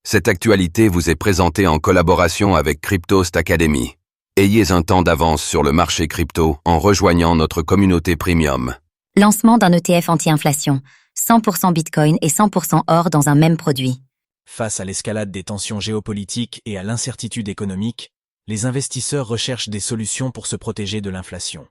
Cette actualité vous est présentée en collaboration avec Cryptost Academy. Ayez un temps d'avance sur le marché crypto en rejoignant notre communauté premium. Lancement d'un ETF anti-inflation, 100% Bitcoin et 100% or dans un même produit. Face à l'escalade des tensions géopolitiques et à l'incertitude économique, les investisseurs recherchent des solutions pour se protéger de l'inflation.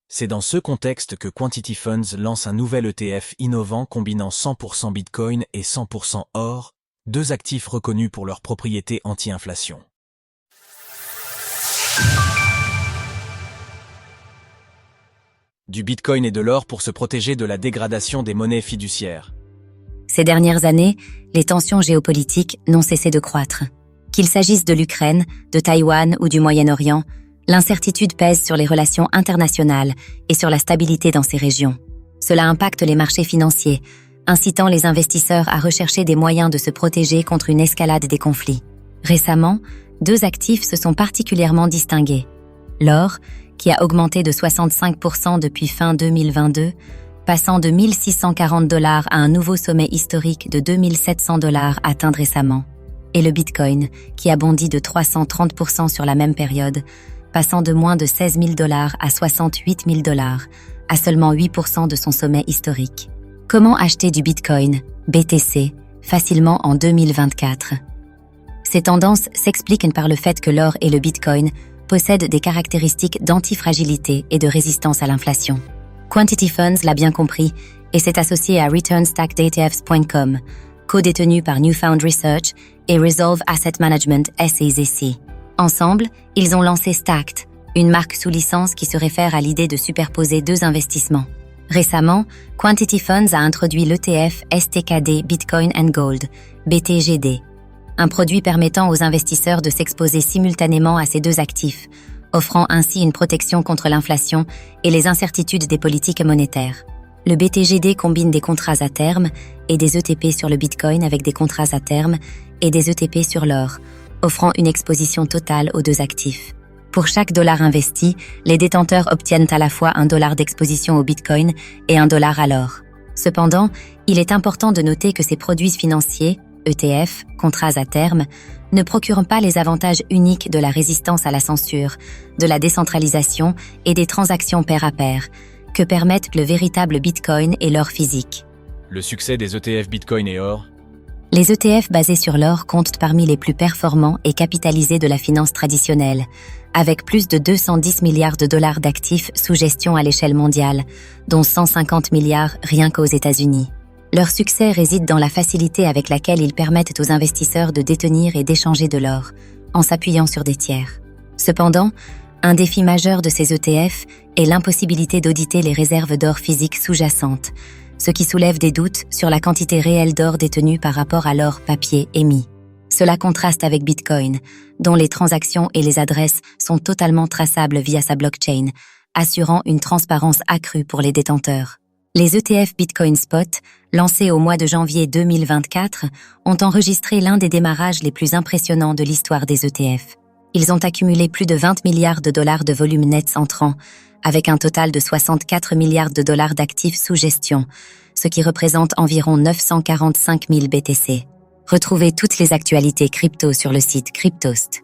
C'est dans ce contexte que Quantity Funds lance un nouvel ETF innovant combinant 100% Bitcoin et 100% or, deux actifs reconnus pour leurs propriétés anti-inflation. Du Bitcoin et de l'or pour se protéger de la dégradation des monnaies fiduciaires. Ces dernières années, les tensions géopolitiques n'ont cessé de croître. Qu'il s'agisse de l'Ukraine, de Taïwan ou du Moyen-Orient, l'incertitude pèse sur les relations internationales et sur la stabilité dans ces régions. Cela impacte les marchés financiers, incitant les investisseurs à rechercher des moyens de se protéger contre une escalade des conflits. Récemment, deux actifs se sont particulièrement distingués. L'or, qui a augmenté de 65% depuis fin 2022, passant de 1 640 $ à un nouveau sommet historique de 2 700 $ atteint récemment. Et le Bitcoin, qui a bondi de 330% sur la même période, passant de moins de 16 000 $ à 68 000 $, à seulement 8% de son sommet historique. Comment acheter du Bitcoin, BTC, facilement en 2024? Ces tendances s'expliquent par le fait que l'or et le Bitcoin possèdent des caractéristiques d'antifragilité et de résistance à l'inflation. Quantity Funds l'a bien compris et s'est associé à ReturnStackedETFs.com, co-détenu par Newfound Research et Resolve Asset Management SAZC. Ensemble, ils ont lancé Stacked, une marque sous licence qui se réfère à l'idée de superposer deux investissements. Récemment, Quantity Funds a introduit l'ETF STKD Bitcoin and Gold, BTGD, un produit permettant aux investisseurs de s'exposer simultanément à ces deux actifs, offrant ainsi une protection contre l'inflation et les incertitudes des politiques monétaires. Le BTGD combine des contrats à terme et des ETP sur le Bitcoin avec des contrats à terme et des ETP sur l'or, offrant une exposition totale aux deux actifs. Pour chaque dollar investi, les détenteurs obtiennent à la fois $1 d'exposition au Bitcoin et $1 à l'or. Cependant, il est important de noter que ces produits financiers, ETF, contrats à terme, ne procurent pas les avantages uniques de la résistance à la censure, de la décentralisation et des transactions pair à pair, que permettent le véritable Bitcoin et l'or physique. Le succès des ETF Bitcoin et or. Les ETF basés sur l'or comptent parmi les plus performants et capitalisés de la finance traditionnelle, avec plus de 210 milliards de dollars d'actifs sous gestion à l'échelle mondiale, dont 150 milliards rien qu'aux États-Unis. Leur succès réside dans la facilité avec laquelle ils permettent aux investisseurs de détenir et d'échanger de l'or, en s'appuyant sur des tiers. Cependant, un défi majeur de ces ETF est l'impossibilité d'auditer les réserves d'or physiques sous-jacentes, ce qui soulève des doutes sur la quantité réelle d'or détenue par rapport à l'or papier émis. Cela contraste avec Bitcoin, dont les transactions et les adresses sont totalement traçables via sa blockchain, assurant une transparence accrue pour les détenteurs. Les ETF Bitcoin Spot, lancés au mois de janvier 2024, ont enregistré l'un des démarrages les plus impressionnants de l'histoire des ETF. Ils ont accumulé plus de 20 milliards de dollars de volume net entrant, avec un total de 64 milliards de dollars d'actifs sous gestion, ce qui représente environ 945 000 BTC. Retrouvez toutes les actualités crypto sur le site cryptost.fr.